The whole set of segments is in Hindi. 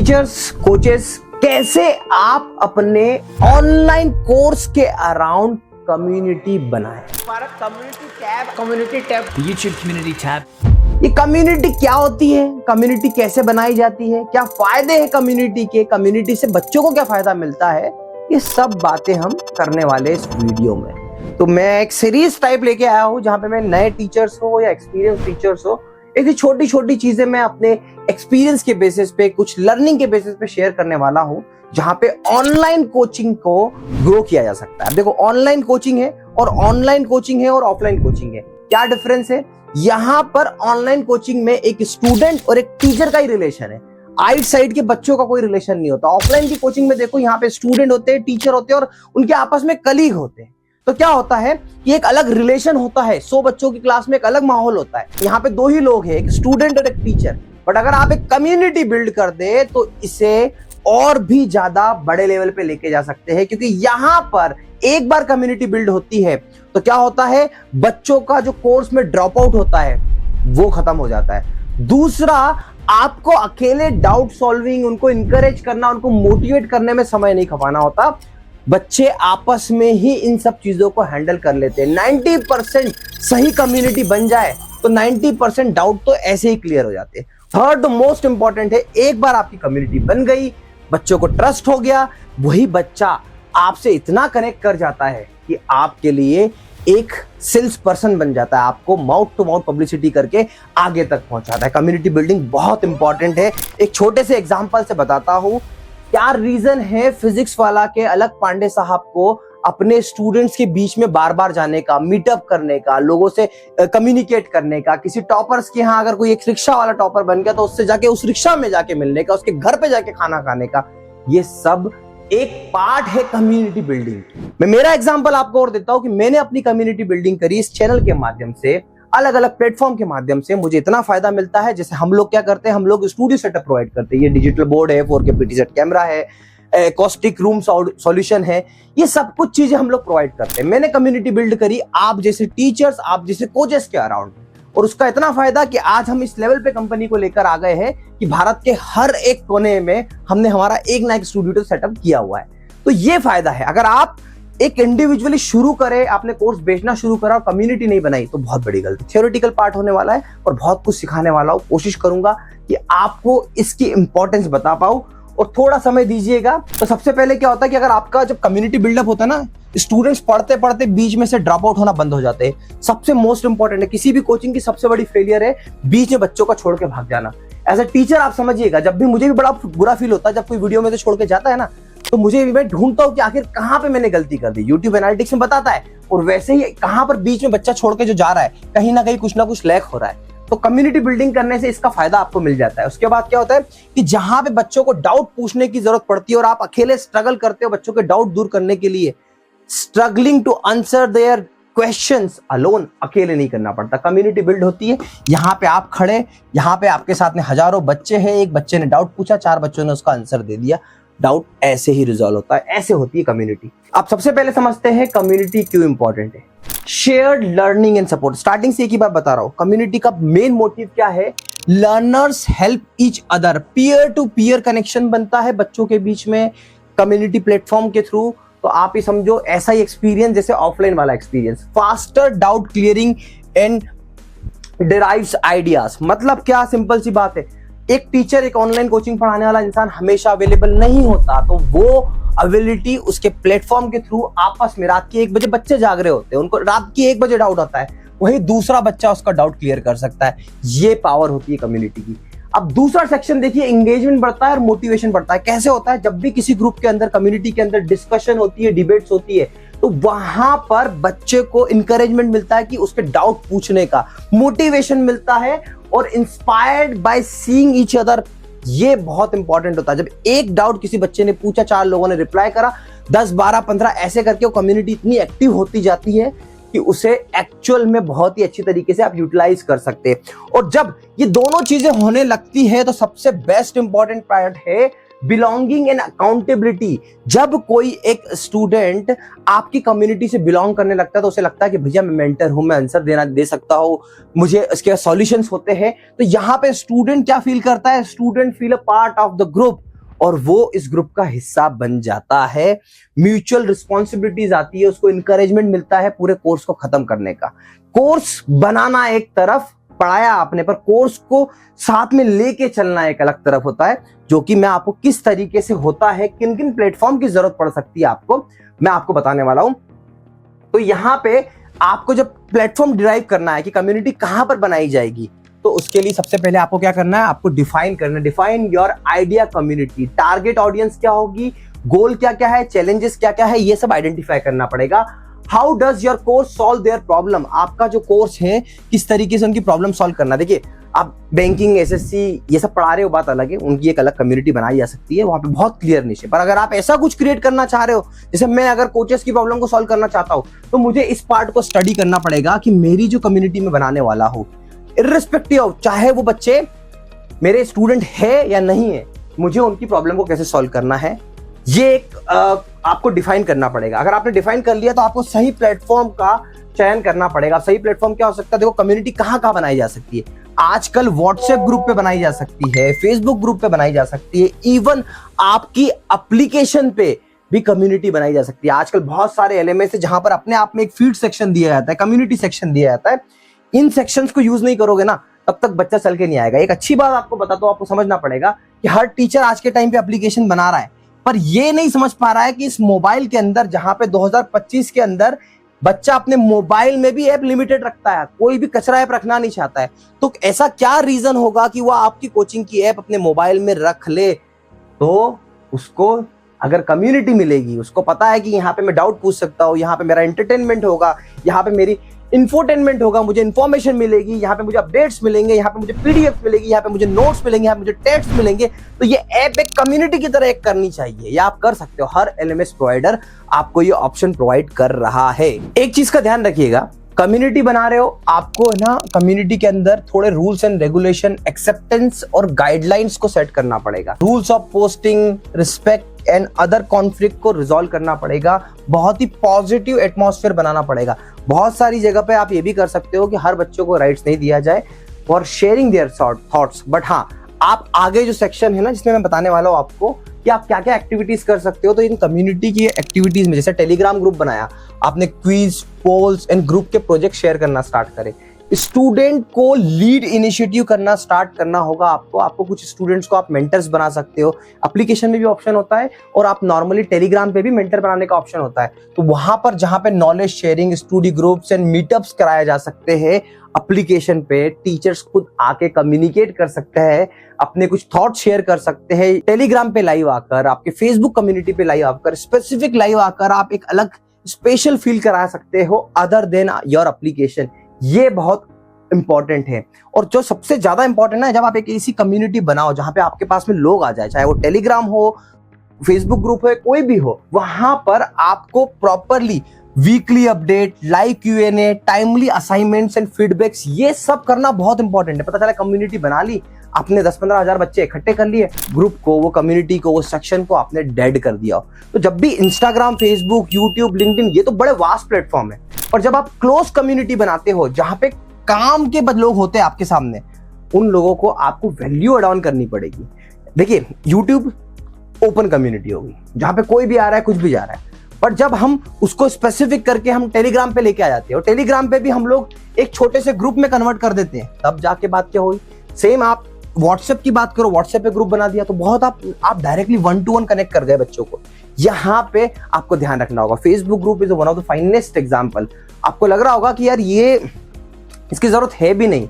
टीचर्स, कोचेस, कैसे आप अपने ऑनलाइन कोर्स के अराउंड कम्युनिटी बनाएं। हमारा community tab YouTube community tab। ये कम्युनिटी क्या होती है, कम्युनिटी कैसे बनाई जाती है, क्या फायदे हैं कम्युनिटी के, कम्युनिटी से बच्चों को क्या फायदा मिलता है, ये सब बातें हम करने वाले इस वीडियो में। तो मैं एक सीरीज टाइप लेके आया हूं जहां पे मैं नए टीचर्स हो या एक्सपीरियंस टीचर्स हो, ऐसी छोटी छोटी चीजें मैं अपने एक्सपीरियंस के बेसिस पे, कुछ लर्निंग के बेसिस पे शेयर करने वाला हूं, जहां पे ऑनलाइन कोचिंग को ग्रो किया जा सकता है। देखो, ऑनलाइन कोचिंग है और ऑनलाइन कोचिंग है और ऑफलाइन कोचिंग है, क्या डिफरेंस है? यहां पर ऑनलाइन कोचिंग में एक स्टूडेंट और एक टीचर का ही रिलेशन है, आइट साइड के बच्चों का कोई रिलेशन नहीं होता। ऑफलाइन की कोचिंग में देखो, यहाँ पे स्टूडेंट होते हैं, टीचर होते हैं और उनके आपस में कलीग होते हैं। तो क्या होता है कि एक अलग रिलेशन होता है, 100 बच्चों की क्लास में एक अलग माहौल होता है। यहाँ पे दो ही लोग हैं, एक स्टूडेंट और एक टीचर। बट अगर आप एक कम्युनिटी बिल्ड कर दे तो इसे और भी ज्यादा बड़े लेवल पे लेके जा सकते हैं, क्योंकि यहाँ पर एक बार कम्युनिटी बिल्ड होती है तो क्या होता है, बच्चों का जो कोर्स में ड्रॉप आउट होता है वो खत्म हो जाता है। दूसरा, आपको अकेले डाउट सॉल्विंग, उनको इंकरेज करना, उनको मोटिवेट करने में समय नहीं खपाना होता। बच्चे आपस में ही इन सब चीजों को हैंडल कर लेते हैं। 90% सही कम्युनिटी बन जाए तो 90% डाउट तो ऐसे ही क्लियर हो जाते हैं। थर्ड मोस्ट इंपॉर्टेंट है, एक बार आपकी कम्युनिटी बन गई, बच्चों को ट्रस्ट हो गया, वही बच्चा आपसे इतना कनेक्ट कर जाता है कि आपके लिए एक सेल्स पर्सन बन जाता है, आपको माउथ टू माउथ पब्लिसिटी करके आगे तक पहुंचाता है। कम्युनिटी बिल्डिंग बहुत इंपॉर्टेंट है। एक छोटे से एग्जांपल से बताता हूं, क्या रीजन है फिजिक्स वाला के अलग पांडे साहब को अपने स्टूडेंट्स के बीच में बार बार जाने का, मीटअप करने का, लोगों से कम्युनिकेट करने का। किसी टॉपर्स के यहाँ अगर कोई एक रिक्शा वाला टॉपर बन गया तो उससे जाके उस रिक्शा में जाके मिलने का, उसके घर पे जाके खाना खाने का, ये सब एक पार्ट है कम्युनिटी बिल्डिंग। मैं मेरा एग्जांपल आपको और देता हूं कि मैंने अपनी कम्युनिटी बिल्डिंग करी इस चैनल के माध्यम से, अलग अलग प्लेटफॉर्म के माध्यम से। मुझे इतना फायदा मिलता है, जैसे हम लोग क्या करते हैं, हम लोग स्टूडियो सेटअप प्रोवाइड करते हैं। ये डिजिटल बोर्ड है, 4K PTZ कैमरा है, एकॉस्टिक रूम सॉल्यूशन है, ये सब कुछ चीजें हम लोग प्रोवाइड करते हैं। मैंने कम्युनिटी बिल्ड करी आप जैसे टीचर्स, आप जैसे कोचेस के अराउंड, और उसका इतना फायदा कि आज हम इस लेवल पे कंपनी को लेकर आ गए हैं कि भारत के हर एक कोने में हमने हमारा एक ना एक स्टूडियो सेटअप किया हुआ है। तो ये फायदा है। अगर आप एक इंडिविजुअली शुरू करें, आपने कोर्स बेचना शुरू करा और कम्युनिटी नहीं बनाई तो बहुत बड़ी गलती। थ्योरेटिकल पार्ट होने वाला है और बहुत कुछ सिखाने वाला हूं, कोशिश करूंगा कि आपको इसकी इंपॉर्टेंस बता पाऊं, और थोड़ा समय दीजिएगा। तो सबसे पहले क्या होता है कि अगर आपका जब कम्युनिटी बिल्डअप होता है ना, स्टूडेंट्स पढ़ते पढ़ते बीच में से ड्रॉप आउट होना बंद हो जाते हैं। सबसे मोस्ट इंपॉर्टेंट है, किसी भी कोचिंग की सबसे बड़ी फेलियर है बीच में बच्चों का छोड़ के भाग जाना। एज अ टीचर आप समझिएगा, जब भी मुझे भी बड़ा बुरा फील होता है जब कोई वीडियो में से छोड़ के जाता है ना, तो मुझे भी, मैं ढूंढता हूं कि आखिर कहां पे मैंने गलती कर दी। YouTube एनालिटिक्स में बताता है, और वैसे ही कहां पर बीच में बच्चा छोड़ के जो जा रहा है, कहीं ना कहीं कुछ ना कुछ लैक हो रहा है। तो कम्युनिटी बिल्डिंग करने से इसका फायदा आपको मिल जाता है। उसके बाद क्या होता है कि जहां पे बच्चों को डाउट पूछने की जरूरत पड़ती है और आप अकेले स्ट्रगल करते हो बच्चों के डाउट दूर करने के लिए, struggling to answer their questions alone, अकेले नहीं करना पड़ता, कम्युनिटी बिल्ड होती है। यहाँ पे आप खड़े, यहाँ पे आपके साथ में हजारों बच्चे हैं, एक बच्चे ने डाउट पूछा, 4 बच्चों ने उसका आंसर दे दिया, डाउट ऐसे ही रिजॉल्व होता है। ऐसे होती है कम्युनिटी। आप सबसे पहले समझते हैं कम्युनिटी क्यों इंपॉर्टेंट है। Shared learning and support, starting से एक ही बात बता रहा हूं, कम्युनिटी का मेन मोटिव क्या है, learners help each other, peer to peer connection बनता है बच्चों के बीच में कम्युनिटी प्लेटफॉर्म के थ्रू। तो आप ही समझो ऐसा ही एक्सपीरियंस जैसे ऑफलाइन वाला experience. Faster doubt clearing and derives ideas, मतलब क्या, सिंपल सी बात है, एक टीचर, एक ऑनलाइन कोचिंग पढ़ाने वाला इंसान हमेशा अवेलेबल नहीं होता, तो वो अवेलेबिलिटी उसके प्लेटफॉर्म के थ्रू आपस में, रात के 1 बजे बच्चे जाग रहे होते हैं, उनको रात की 1 बजे डाउट आता है, वही दूसरा बच्चा उसका डाउट क्लियर कर सकता है। ये पावर होती है कम्युनिटी की। अब दूसरा सेक्शन देखिए, एंगेजमेंट बढ़ता है और मोटिवेशन बढ़ता है। कैसे होता है, जब भी किसी ग्रुप के अंदर, कम्युनिटी के अंदर डिस्कशन होती है, डिबेट्स होती है, तो वहां पर बच्चे को इंकरेजमेंट मिलता है कि उसके डाउट पूछने का, मोटिवेशन मिलता है, और inspired by seeing each other, ये बहुत इंपॉर्टेंट होता है। जब एक डाउट किसी बच्चे ने पूछा, 4 लोगों ने रिप्लाई करा, 10, 12, 15 ऐसे करके वो कम्युनिटी इतनी एक्टिव होती जाती है कि उसे एक्चुअल में बहुत ही अच्छी तरीके से आप यूटिलाइज कर सकते हैं। और जब ये दोनों चीजें होने लगती है तो सबसे बेस्ट इंपॉर्टेंट पार्ट है बिलोंगिंग एंड अकाउंटेबिलिटी। जब कोई एक स्टूडेंट आपकी कम्युनिटी से बिलोंग करने लगता है तो उसे लगता है कि भैया मैं मेंटर हूं, मैं आंसर दे सकता हूं, मुझे इसके सॉल्यूशंस होते हैं। तो यहाँ पे स्टूडेंट क्या फील करता है, student feel a part of the group, और वो इस ग्रुप का हिस्सा बन जाता है। म्यूचुअल रिस्पॉन्सिबिलिटीज आती है, उसको इंकरेजमेंट मिलता है पूरे कोर्स को खत्म करने का। कोर्स बनाना एक तरफ, पढ़ाया आपने, पर कोर्स को साथ में लेके चलना एक अलग तरफ होता है, जो कि मैं आपको किस तरीके से होता है, किन किन प्लेटफॉर्म की जरूरत पड़ सकती है आपको, मैं आपको बताने वाला हूं। तो यहां पे आपको जब प्लेटफॉर्म डिराइव करना है कि कम्युनिटी कहां पर बनाई जाएगी, तो उसके लिए सबसे पहले आपको क्या करना है, आपको डिफाइन करना है। Define your idea community, target audience क्या होगी, गोल क्या क्या है, चैलेंजेस क्या क्या है, ये सब आइडेंटिफाई करना पड़ेगा। How does your course solve their problem, आपका जो कोर्स है किस तरीके से उनकी प्रॉब्लम सॉल्व करना। देखिए आप बैंकिंग, एसएससी ये सब पढ़ा रहे हो, बात अलग है, उनकी एक अलग कम्युनिटी बनाई जा सकती है, वहां पे बहुत क्लियर निश है। पर अगर आप ऐसा कुछ क्रिएट करना चाह रहे हो, जैसे मैं अगर कोचेस की प्रॉब्लम को सॉल्व करना चाहता हूं, तो मुझे इस पार्ट को स्टडी करना पड़ेगा कि मेरी जो कम्युनिटी में बनाने वाला हो, इर्रिस्पेक्टिव ऑफ चाहे वो बच्चे मेरे स्टूडेंट है या नहीं है, मुझे उनकी प्रॉब्लम को कैसे सॉल्व करना है, ये एक आपको डिफाइन करना पड़ेगा। अगर आपने डिफाइन कर लिया तो आपको सही प्लेटफॉर्म का चयन करना पड़ेगा। सही प्लेटफॉर्म क्या हो सकता है, देखो कम्युनिटी कहां कहां बनाई जा सकती है। आजकल व्हाट्सएप ग्रुप पे बनाई जा सकती है, फेसबुक ग्रुप पे बनाई जा सकती है, इवन आपकी एप्लीकेशन पे भी कम्युनिटी बनाई जा सकती है। आजकल बहुत सारे एलएमएस है जहां पर अपने आप में एक फीड सेक्शन दिया जाता है, कम्युनिटी सेक्शन दिया जाता है। इन सेक्शंस को यूज नहीं करोगे ना, तब तक बच्चा चल के नहीं आएगा। एक अच्छी बात आपको बता दो, आपको समझना पड़ेगा कि हर टीचर आज के टाइम पे एप्लीकेशन बना रहा है, पर ये नहीं समझ पा रहा है कि इस मोबाइल के अंदर, जहां पे 2025 के अंदर बच्चा अपने मोबाइल में भी ऐप लिमिटेड रखता है, कोई भी कचरा ऐप रखना नहीं चाहता है, तो ऐसा क्या रीजन होगा कि वो आपकी कोचिंग की ऐप अपने मोबाइल में रख ले। तो उसको अगर कम्युनिटी मिलेगी, उसको पता है कि यहाँ पे मैं डाउट पूछ सकता हूँ, यहाँ पे मेरा एंटरटेनमेंट होगा, यहाँ पे मेरी इंफोटेनमेंट होगा, मुझे इन्फॉर्मेशन मिलेगी, यहाँ पे मुझे अपडेट्स मिलेंगे, यहाँ पे मुझे पीडीएफ मिलेगी, यहाँ पे मुझे नोट्स मिलेंगे, यहाँ पे मुझे टेक्स्ट मिलेंगे, तो ये ऐप एक कम्युनिटी की तरह एक करनी चाहिए। या आप कर सकते हो, हर एलएमएस प्रोवाइडर आपको ये ऑप्शन प्रोवाइड कर रहा है। एक चीज का ध्यान रखिएगा, कम्युनिटी बना रहे हो, आपको है ना कम्युनिटी के अंदर थोड़े रूल्स एंड रेगुलेशन, एक्सेप्टेंस और गाइडलाइंस को सेट करना पड़ेगा। Rules of posting, respect and other conflict को रिजॉल्व करना पड़ेगा। बहुत ही पॉजिटिव एटमॉस्फेयर बनाना पड़ेगा। बहुत सारी जगह पे आप ये भी कर सकते हो कि हर बच्चों को राइट्स नहीं दिया जाए for sharing their thoughts, but हाँ, आप आगे जो सेक्शन है ना जिसमें मैं बताने वाला हूँ आपको कि आप क्या क्या एक्टिविटीज कर सकते हो, तो इन कम्युनिटी की एक्टिविटीज में जैसे टेलीग्राम ग्रुप बनाया आपने, क्विज, पोल्स एंड ग्रुप के प्रोजेक्ट शेयर करना स्टार्ट करें। स्टूडेंट को लीड इनिशिएटिव करना स्टार्ट करना होगा आपको कुछ स्टूडेंट्स को आप मेंटर्स बना सकते हो। एप्लीकेशन में भी ऑप्शन होता है और आप नॉर्मली टेलीग्राम पे भी मेंटर बनाने का ऑप्शन होता है। तो वहां पर जहां पे knowledge sharing, study groups and meetups कराए जा सकते हैं, एप्लीकेशन पे टीचर्स खुद आके कम्युनिकेट कर सकते हैं, अपने कुछ थॉट शेयर कर सकते हैं। टेलीग्राम पे लाइव आकर, आपके फेसबुक कम्युनिटी पे लाइव आकर, स्पेसिफिक लाइव आकर आप एक अलग स्पेशल फील करा सकते हो अदर देन योर एप्लीकेशन। ये बहुत इंपॉर्टेंट है। और जो सबसे ज्यादा इंपॉर्टेंट है, जब आप एक ऐसी कम्युनिटी बनाओ जहां पे आपके पास में लोग आ जाए, चाहे वो टेलीग्राम हो, फेसबुक ग्रुप हो, कोई भी हो, वहां पर आपको properly weekly update, live Q&A, timely assignments and feedbacks, ये सब करना बहुत इंपॉर्टेंट है। पता चला कम्युनिटी बना ली आपने, 10-15 हजार बच्चे इकट्ठे कर लिए, ग्रुप को, वो कम्युनिटी को, वो सेक्शन को आपने डेड कर दिया। तो जब भी इंस्टाग्राम, फेसबुक, यूट्यूब, लिंक्डइन, ये तो बड़े वास्ट प्लेटफॉर्म है, और जब आप क्लोज कम्युनिटी बनाते हो जहां पे काम के लोग होते हैं आपके सामने, उन लोगों को आपको वैल्यू एड ऑन करनी पड़ेगी। देखिए यूट्यूब ओपन कम्युनिटी होगी जहां पे कोई भी आ रहा है, कुछ भी जा रहा है, पर जब हम उसको स्पेसिफिक करके हम टेलीग्राम पे लेके आ जाते हैं और टेलीग्राम पे भी हम लोग एक छोटे से ग्रुप में कन्वर्ट कर देते हैं, तब जाके बात क्या हुई। सेम आप व्हाट्सएप की बात करो, व्हाट्सएप पे ग्रुप बना दिया तो बहुत आप डायरेक्टली 1-to-1 कनेक्ट कर गए बच्चों को। यहाँ पे आपको ध्यान रखना होगा। Facebook group is one of the finest example. आपको लग रहा होगा कि यार ये इसकी जरूरत है भी नहीं,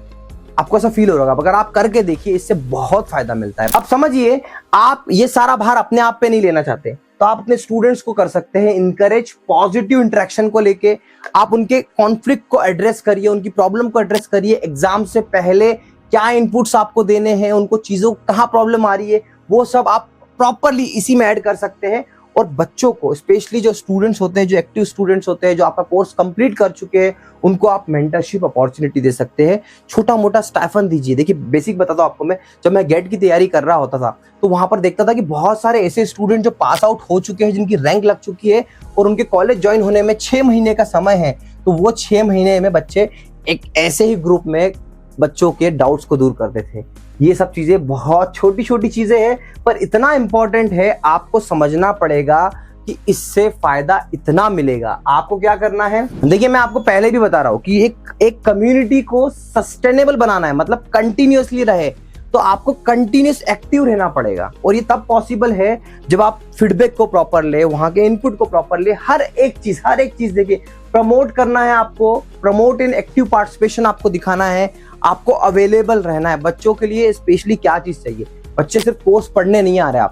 आपको ऐसा फील हो रहा होगा, अगर आप करके देखिए इससे बहुत फायदा मिलता है। अब समझिए, आप ये सारा भार अपने आप पे नहीं लेना चाहते, तो आप अपने स्टूडेंट्स को कर सकते हैं इनकरेज, पॉजिटिव इंटरेक्शन को लेके आप उनके कॉन्फ्लिक्ट को एड्रेस करिए, उनकी प्रॉब्लम को एड्रेस करिए। एग्जाम से पहले क्या इनपुट्स आपको देने हैं, उनको चीजों कहाँ प्रॉब्लम आ रही है, वो सब आप प्रॉपरली इसी में ऐड कर सकते हैं। और बच्चों को, स्पेशली जो स्टूडेंट्स होते हैं, जो एक्टिव स्टूडेंट्स होते हैं, जो आपका कोर्स कंप्लीट कर चुके हैं, उनको आप मेंटरशिप अपॉर्चुनिटी दे सकते हैं। छोटा मोटा स्टाइफन दीजिए। देखिए बेसिक बताता हूं आपको, मैं जब मैं गेट की तैयारी कर रहा होता था तो वहां पर देखता था कि बहुत सारे ऐसे स्टूडेंट जो पास आउट हो चुके हैं, जिनकी रैंक लग चुकी है और उनके कॉलेज ज्वाइन होने में 6 महीने का समय है, तो वो 6 महीने में बच्चे एक ऐसे ही ग्रुप में बच्चों के डाउट्स को दूर करते थे। ये सब चीजें बहुत छोटी छोटी चीजें हैं, पर इतना इंपॉर्टेंट है, आपको समझना पड़ेगा कि इससे फायदा इतना मिलेगा। आपको क्या करना है, देखिए मैं आपको पहले भी बता रहा हूं कि एक कम्युनिटी को सस्टेनेबल बनाना है, मतलब कंटिन्यूअसली रहे, तो आपको कंटिन्यूअस एक्टिव रहना पड़ेगा। और ये तब पॉसिबल है जब आप फीडबैक को प्रॉपर ले, वहां के इनपुट को प्रॉपर ले, हर एक चीज देखिए, प्रमोट करना है आपको, प्रमोट इन एक्टिव पार्टिसिपेशन आपको दिखाना है, आपको अवेलेबल रहना है बच्चों के लिए। स्पेशली क्या चीज चाहिए, बच्चे सिर्फ कोर्स पढ़ने नहीं आ रहे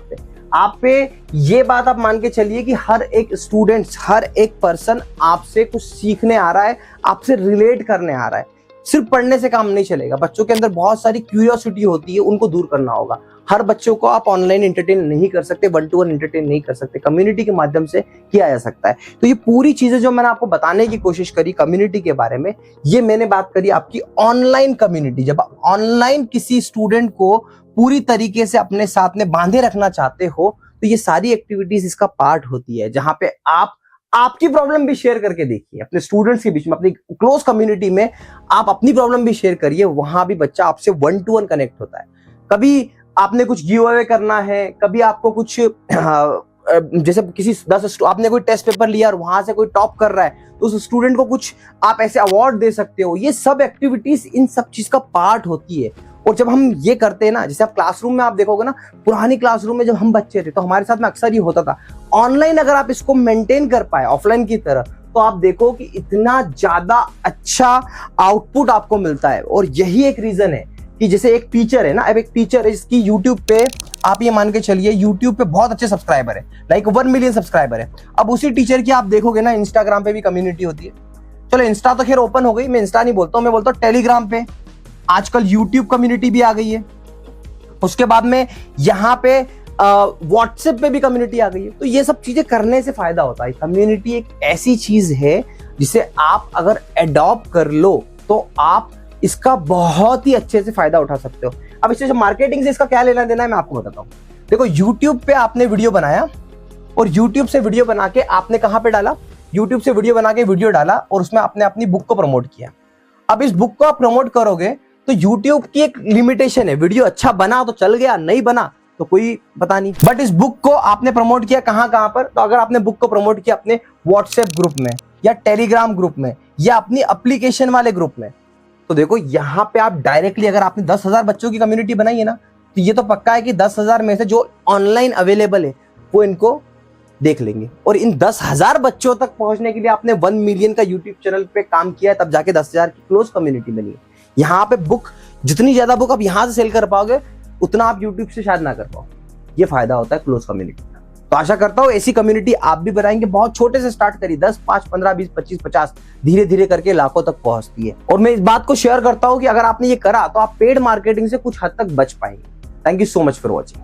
आप पे ये बात आप मान के चलिए कि हर एक स्टूडेंट्स, हर एक पर्सन आपसे कुछ सीखने आ रहा है, आपसे रिलेट करने आ रहा है। सिर्फ पढ़ने से काम नहीं चलेगा, बच्चों के अंदर बहुत सारी क्यूरियोसिटी होती है, उनको दूर करना होगा। हर बच्चों को आप ऑनलाइन एंटरटेन नहीं कर सकते, 1-to-1 एंटरटेन नहीं कर सकते, कम्युनिटी के माध्यम से किया जा सकता है। तो ये पूरी चीजें जो मैंने आपको बताने की कोशिश करी कम्युनिटी के बारे में, ये मैंने बात करी आपकी ऑनलाइन कम्युनिटी। जब आप ऑनलाइन किसी स्टूडेंट को पूरी तरीके से अपने साथ में बांधे रखना चाहते हो, तो ये सारी एक्टिविटीज इसका पार्ट होती है, जहां पे आप आपकी प्रॉब्लम भी शेयर करके देखिए अपने स्टूडेंट्स के बीच में, अपनी क्लोज कम्युनिटी में आप अपनी प्रॉब्लम भी शेयर करिए, वहां भी बच्चा आपसे 1-to-1 कनेक्ट होता है। कभी आपने कुछ गिव अवे करना है, कभी आपको कुछ जैसे किसी आपने कोई टेस्ट पेपर लिया और वहां से कोई टॉप कर रहा है, तो उस स्टूडेंट को कुछ आप ऐसे अवार्ड दे सकते हो। ये सब एक्टिविटीज इन सब चीज का पार्ट होती है। और जब हम ये करते हैं ना, जैसे आप क्लासरूम में आप देखोगे ना, पुरानी क्लासरूम में जब हम बच्चे थे तो हमारे साथ में अक्सर ये होता था। ऑनलाइन अगर आप इसको मेंटेन कर पाए ऑफलाइन की तरह, तो आप देखो कि इतना ज्यादा अच्छा आउटपुट आपको मिलता है। और यही एक रीजन है कि जैसे एक टीचर है ना, अब एक टीचर है जिसकी यूट्यूब पे आप ये मान के चलिए, यूट्यूब पे बहुत अच्छे सब्सक्राइबर है, लाइक 1 मिलियन सब्सक्राइबर है। अब उसी टीचर की आप देखोगे ना, इंस्टाग्राम पे भी कम्युनिटी होती है। चलो इंस्टा तो खैर ओपन हो गई, मैं इंस्टा नहीं बोलता हूँ, मैं बोलता हूँ टेलीग्राम पे आजकल यूट्यूब कम्युनिटी भी आ गई है। उसके बाद में यहाँ पे व्हाट्सएप पे भी कम्युनिटी आ गई है। तो ये सब चीजें करने से फायदा होता है। कम्युनिटी एक ऐसी चीज है जिसे आप अगर एडॉप्ट कर लो तो आप इसका बहुत ही अच्छे से फायदा उठा सकते हो। अब इससे मार्केटिंग से इसका क्या लेना देना है मैं आपको बताता हूँ। देखो यूट्यूब पे आपने वीडियो बनाया और यूट्यूब से वीडियो बना के आपने कहाँ पे डाला, यूट्यूब से वीडियो बना के वीडियो डाला और उसमें आपने अपनी बुक को प्रमोट किया। अब इस बुक को आप प्रमोट करोगे तो YouTube की एक लिमिटेशन है, वीडियो अच्छा बना तो चल गया, नहीं बना तो कोई पता नहीं। बट इस बुक को आपने प्रमोट किया कहां पर, तो अगर आपने बुक को प्रमोट किया अपने WhatsApp ग्रुप में या टेलीग्राम ग्रुप में या अपनी एप्लीकेशन वाले ग्रुप में, तो देखो यहां पे आप डायरेक्टली, अगर आपने 10,000 बच्चों की कम्युनिटी बनाई है ना, तो ये तो पक्का है कि 10,000 में से जो ऑनलाइन अवेलेबल है वो इनको देख लेंगे। और इन 10,000 बच्चों तक पहुंचने के लिए आपने 1 मिलियन का यूट्यूब चैनल पे काम किया है, तब जाके 10,000 की क्लोज कम्युनिटी बनी है। यहाँ पे बुक, जितनी ज्यादा बुक आप यहां से सेल कर पाओगे उतना आप यूट्यूब से शायद ना कर पाओ। ये फायदा होता है क्लोज कम्युनिटी का। तो आशा करता हूं ऐसी कम्युनिटी आप भी बनाएंगे। बहुत छोटे से स्टार्ट करिए, 10, 5, 15, 20, 25, 50, धीरे धीरे करके लाखों तक पहुंचती है। और मैं इस बात को शेयर करता हूं कि अगर आपने ये करा तो आप पेड मार्केटिंग से कुछ हद तक बच पाएंगे। Thank you so much for watching.